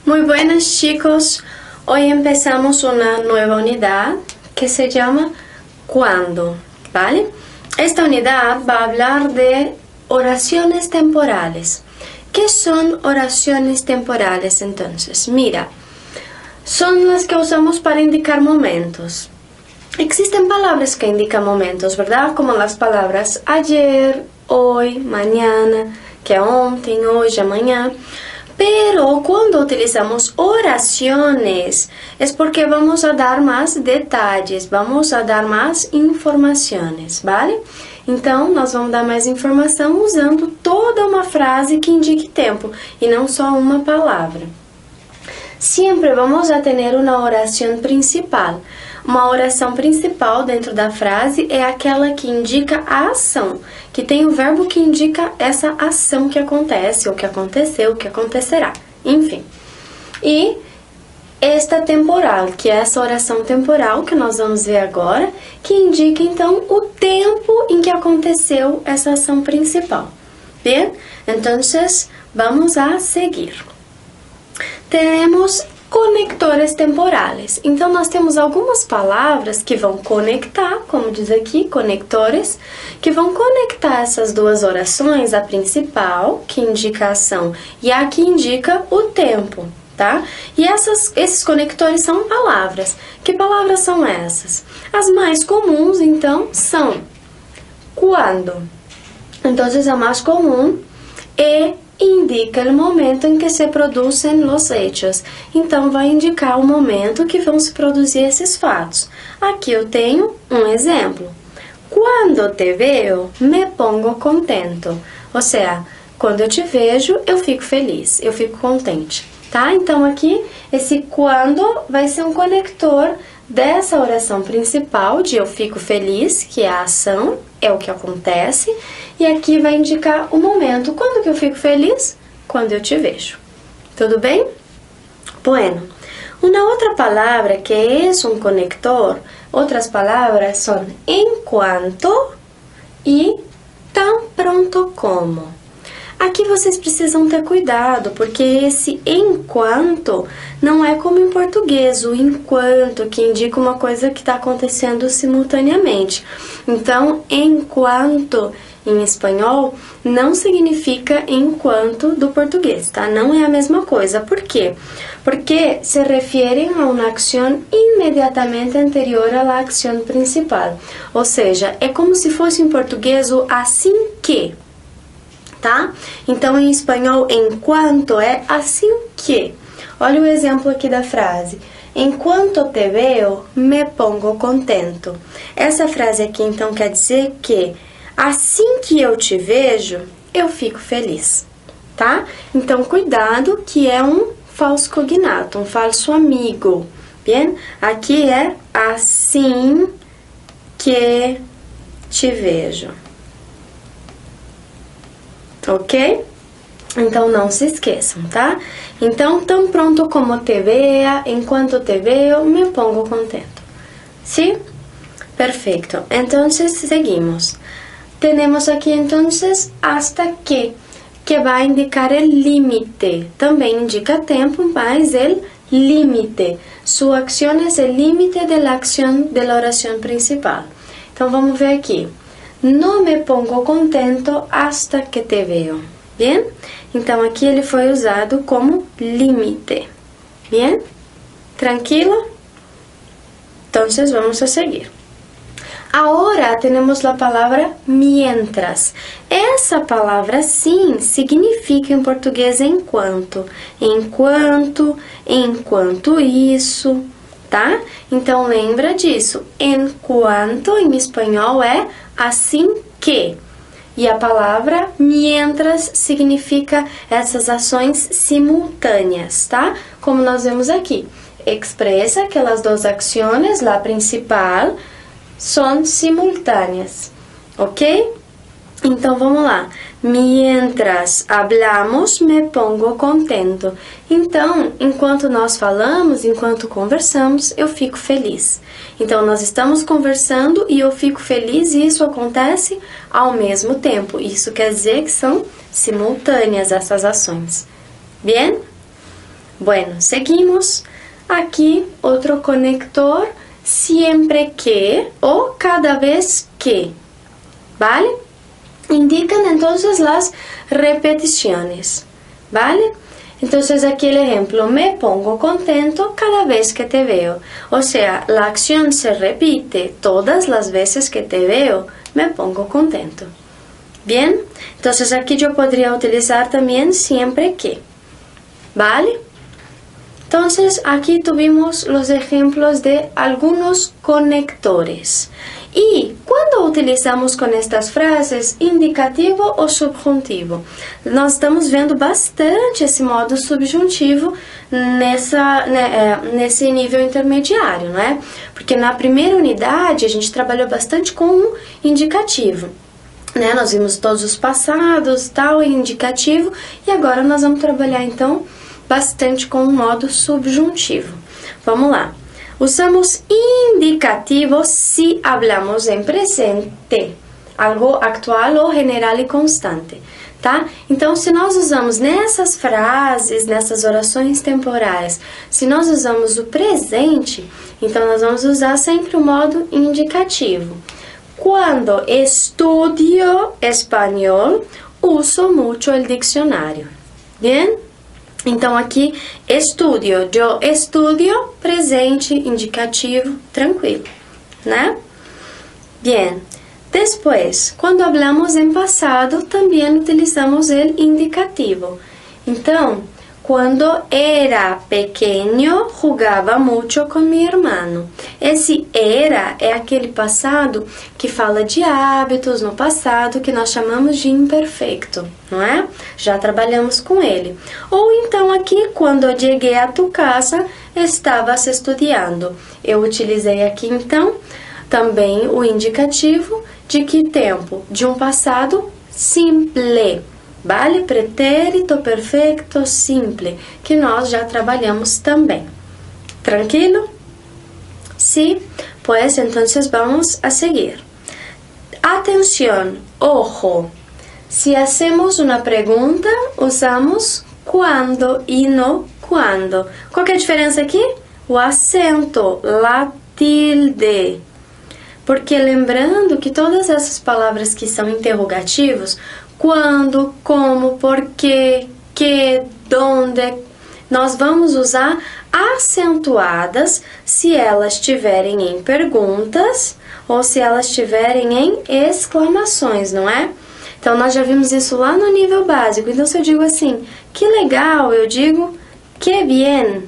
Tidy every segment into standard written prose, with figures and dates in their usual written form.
Muy buenas chicos, hoy empezamos una nueva unidad que se llama ¿Cuándo? ¿Vale? Esta unidad va a hablar de oraciones temporales. ¿Qué son oraciones temporales entonces? Mira, son las que usamos para indicar momentos. Existen palabras que indican momentos, ¿verdad? Como las palabras ayer, hoy, mañana, que ontem, hoje, amanhã. Pero cuando utilizamos oraciones es porque vamos a dar más detalles, vamos a dar más informações, ¿vale? Então, nós vamos dar mais informação usando toda uma frase que indique tempo e não só uma palavra. Siempre vamos a tener una oración principal. Uma oração principal dentro da frase é aquela que indica a ação, que tem o verbo que indica essa ação que acontece, ou que aconteceu, ou que acontecerá, enfim. E esta temporal, que é essa oração temporal que nós vamos ver agora, que indica então o tempo em que aconteceu essa ação principal. Bem? Então, vamos a seguir. Temos conectores temporales. Então, nós temos algumas palavras que vão conectar, como diz aqui, conectores, que vão conectar essas duas orações, a principal, que indica a ação, e a que indica o tempo, tá? E esses conectores são palavras. Que palavras são essas? As mais comuns, então, são quando. Então, a mais comum é indica o momento em que se produzem os hechos. Então, vai indicar o momento que vão se produzir esses fatos. Aqui eu tenho um exemplo. Quando te veo, me pongo contento. Ou seja, quando eu te vejo, eu fico feliz, eu fico contente. Tá? Então, aqui, esse quando vai ser um conector dessa oração principal de eu fico feliz, que é a ação, é o que acontece, e aqui vai indicar o momento. Quando que eu fico feliz? Quando eu te vejo. Tudo bem? Bueno, uma outra palavra que é um conector, outras palavras são enquanto e tão pronto como. Aqui vocês precisam ter cuidado, porque esse enquanto não é como em português, o enquanto, que indica uma coisa que está acontecendo simultaneamente. Então, enquanto em espanhol não significa enquanto do português, tá? Não é a mesma coisa. Por quê? Porque se referem a uma ação imediatamente anterior à ação principal. Ou seja, é como se fosse em português o assim que. Tá? Então, em espanhol, enquanto é assim que. Olha o exemplo aqui da frase. Enquanto te veo, me pongo contento. Essa frase aqui, então, quer dizer que assim que eu te vejo, eu fico feliz. Tá? Então, cuidado que é um falso cognato, um falso amigo. Bem? Aqui é assim que te vejo. Ok? Então, não se esqueçam, tá? Então, tão pronto como te vea, enquanto te veo, me pongo contento. ¿Sí? Perfecto. Entonces, seguimos. Tenemos aquí, entonces, hasta que vai indicar o límite. Também indica tempo, mas o límite. Sua ação é o límite da ação da oração principal. Então, vamos ver aqui. No me pongo contento hasta que te veo. Bien? Então, aqui ele foi usado como límite. Bien? Tranquilo? Então, vamos a seguir. Agora, temos a palavra mientras. Essa palavra, sim, significa em português enquanto. Enquanto, enquanto isso, tá? Então, lembra disso. Enquanto, em espanhol, é assim que. E a palavra mientras significa essas ações simultâneas, tá? Como nós vemos aqui. Expressa que as duas ações, a principal, são simultâneas, ok? Então, vamos lá. Mientras hablamos, me pongo contento. Então, enquanto nós falamos, enquanto conversamos, eu fico feliz. Então, nós estamos conversando e eu fico feliz e isso acontece ao mesmo tempo. Isso quer dizer que são simultâneas essas ações. Bien? Bueno, seguimos. Aqui, outro conector, siempre que ou cada vez que, ¿vale? Indican entonces las repeticiones, ¿vale? Entonces aquí el ejemplo, me pongo contento cada vez que te veo. O sea, la acción se repite todas las veces que te veo, me pongo contento. Bien, entonces aquí yo podría utilizar también siempre que, ¿vale? Entonces aquí tuvimos los ejemplos de algunos conectores. E quando utilizamos com estas frases indicativo ou subjuntivo? Nós estamos vendo bastante esse modo subjuntivo nesse nível intermediário, não é? Porque na primeira unidade a gente trabalhou bastante com o indicativo, né? Nós vimos todos os passados, tal, em indicativo, e agora nós vamos trabalhar então bastante com o modo subjuntivo. Vamos lá. Usamos indicativo si hablamos em presente, algo actual ou general e constante, tá? Então, se nós usamos nessas frases, nessas orações temporais, se nós usamos o presente, então nós vamos usar sempre o modo indicativo. Quando estudio espanhol, uso mucho el diccionario. Bien? Então, aqui, estudio, eu estudio, presente, indicativo, tranquilo, né? Bien. Depois, quando hablamos em passado, também utilizamos o indicativo. Então, quando era pequeno, jugava muito com meu irmão. Esse era é aquele passado que fala de hábitos no passado que nós chamamos de imperfeito, não é? Já trabalhamos com ele. Ou então aqui, quando cheguei a tu casa, estavas estudando. Eu utilizei aqui então também o indicativo de que tempo? De um passado simple. Vale? Pretérito perfeito simple, que nós já trabalhamos também. Tranquilo? Sí, pues entonces vamos a seguir. Atención, ojo. Si hacemos una pregunta, usamos cuando y no cuando. Qual que é a diferença aqui? O acento, la tilde. Porque lembrando que todas essas palavras que são interrogativos, quando, como, porquê, que, donde, nós vamos usar acentuadas se elas estiverem em perguntas ou se elas estiverem em exclamações, não é? Então, nós já vimos isso lá no nível básico. Então, se eu digo assim, que legal, eu digo que bien.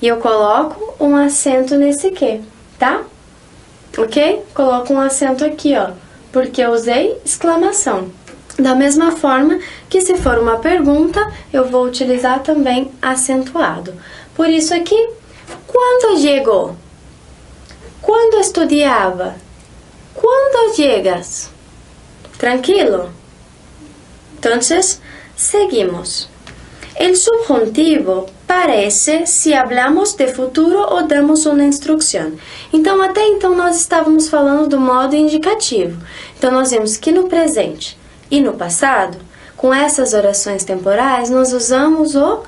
E eu coloco um acento nesse que, tá? Ok? Coloco um acento aqui, ó, porque eu usei exclamação. Da mesma forma que se for uma pergunta, eu vou utilizar também acentuado. Por isso aqui, quando chegou? Quando estudiava? Quando chegas? Tranquilo? Entonces, seguimos. El subjuntivo parece se hablamos de futuro ou damos uma instrução. Então, até então, nós estávamos falando do modo indicativo. Então, nós vemos que no presente e no passado, com essas orações temporais, nós usamos o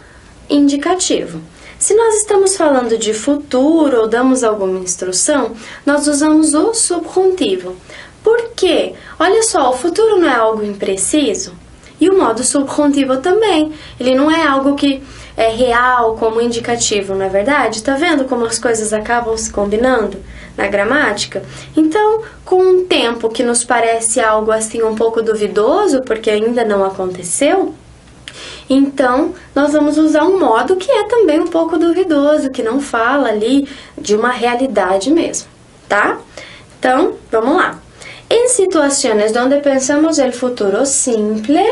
indicativo. Se nós estamos falando de futuro ou damos alguma instrução, nós usamos o subjuntivo. Por quê? Olha só, o futuro não é algo impreciso? E o modo subjuntivo também. Ele não é algo que é real como indicativo, não é verdade? Tá vendo como as coisas acabam se combinando na gramática? Então, com um tempo que nos parece algo assim um pouco duvidoso, porque ainda não aconteceu, então nós vamos usar um modo que é também um pouco duvidoso, que não fala ali de uma realidade mesmo, tá? Então, vamos lá. Em situações onde pensamos el futuro simple,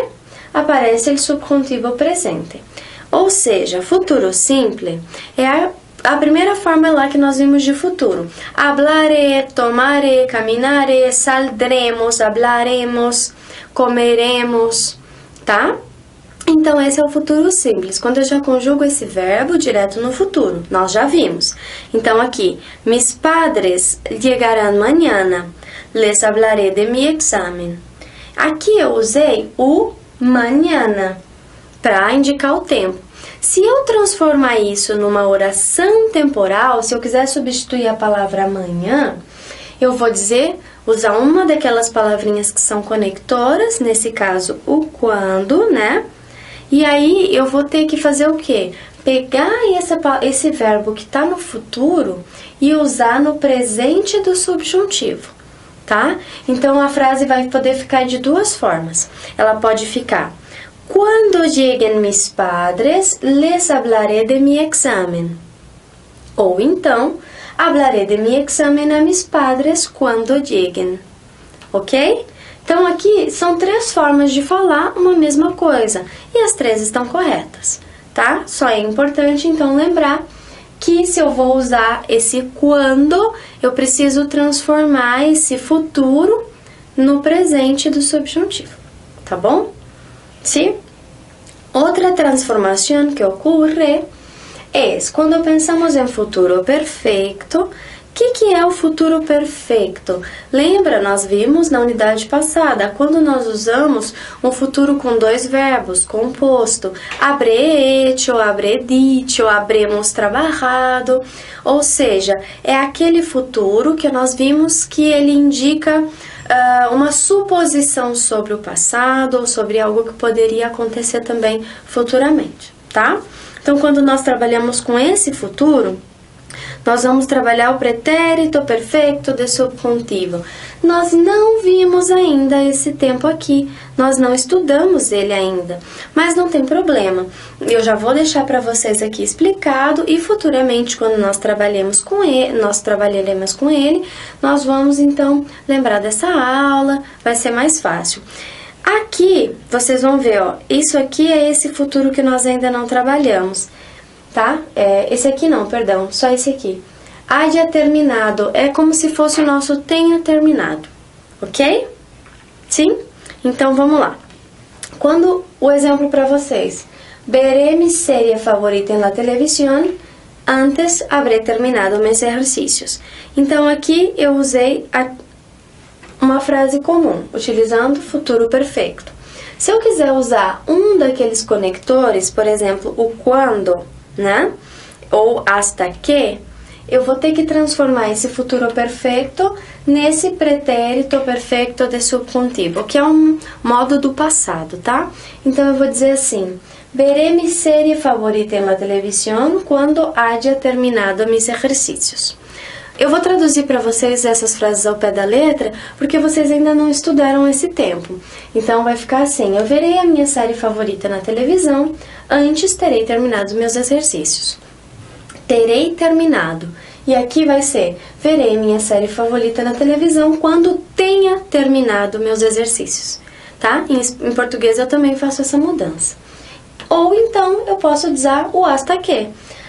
aparece el subjuntivo presente. Ou seja, futuro simple é a primeira forma lá que nós vimos de futuro. Hablaré, tomaré, caminaré, saldremos, hablaremos, comeremos, tá? Então, esse é o futuro simples, quando eu já conjugo esse verbo direto no futuro. Nós já vimos. Então, aqui, mis padres llegarán mañana. Les hablaré de mi examen. Aqui eu usei o mañana para indicar o tempo. Se eu transformar isso numa oração temporal, se eu quiser substituir a palavra amanhã, eu vou usar uma daquelas palavrinhas que são conectoras, nesse caso o quando, né? E aí eu vou ter que fazer o quê? Pegar esse verbo que está no futuro e usar no presente do subjuntivo, tá? Então a frase vai poder ficar de duas formas. Ela pode ficar: Quando lleguen mis padres, les hablaré de mi examen. Ou então, hablaré de mi examen a mis padres quando lleguen. Ok? Então aqui são três formas de falar uma mesma coisa e as três estão corretas, tá? Só é importante então lembrar que se eu vou usar esse quando, eu preciso transformar esse futuro no presente do subjuntivo, tá bom? Sim? Outra transformação que ocorre é quando pensamos em futuro perfeito. O que é o futuro perfeito? Lembra, nós vimos na unidade passada, quando nós usamos um futuro com dois verbos, composto, habré hecho, habré dicho, habremos trabajado, ou seja, é aquele futuro que nós vimos que ele indica uma suposição sobre o passado ou sobre algo que poderia acontecer também futuramente, tá? Então, quando nós trabalhamos com esse futuro, nós vamos trabalhar o pretérito perfeito de subjuntivo. Nós não vimos ainda esse tempo aqui, nós não estudamos ele ainda, mas não tem problema. Eu já vou deixar para vocês aqui explicado e futuramente, quando nós trabalharemos com ele, nós vamos então lembrar dessa aula, vai ser mais fácil. Aqui, vocês vão ver, ó, isso aqui é esse futuro que nós ainda não trabalhamos. Tá? Esse aqui não, perdão, só esse aqui. Haya terminado é como se fosse o nosso tenha terminado, ok? Sim? Então vamos lá. Quando o exemplo para vocês: veré mi serie favorita en la televisión antes habré terminado mis ejercicios. Então aqui eu usei uma frase comum, utilizando futuro perfeito. Se eu quiser usar um daqueles conectores, por exemplo, o quando, né? Ou hasta que, eu vou ter que transformar esse futuro perfeito nesse pretérito perfeito de subjuntivo, que é um modo do passado, tá? Então eu vou dizer assim: veré mi serie favorita en la televisión quando haya terminado mis ejercicios. Eu vou traduzir para vocês essas frases ao pé da letra, porque vocês ainda não estudaram esse tempo. Então vai ficar assim: eu verei a minha série favorita na televisão, antes terei terminado meus exercícios. Terei terminado. E aqui vai ser: verei minha série favorita na televisão quando tenha terminado meus exercícios. Tá? Em português eu também faço essa mudança. Ou então eu posso usar o hasta que.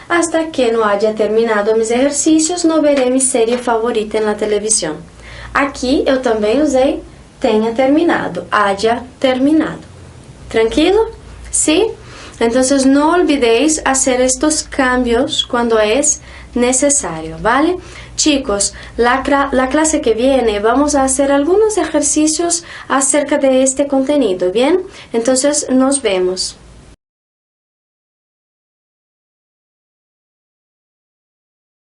Hasta que no haya terminado mis ejercicios, no veré mi serie favorita en la televisión. Aqui eu também usei tenha terminado, haya terminado. Tranquilo? ¿Sí? Entonces no olvidéis hacer estos cambios cuando es necesario, ¿vale? Chicos, la clase que viene vamos a hacer algunos ejercicios acerca de este contenido, ¿bien? Entonces nos vemos.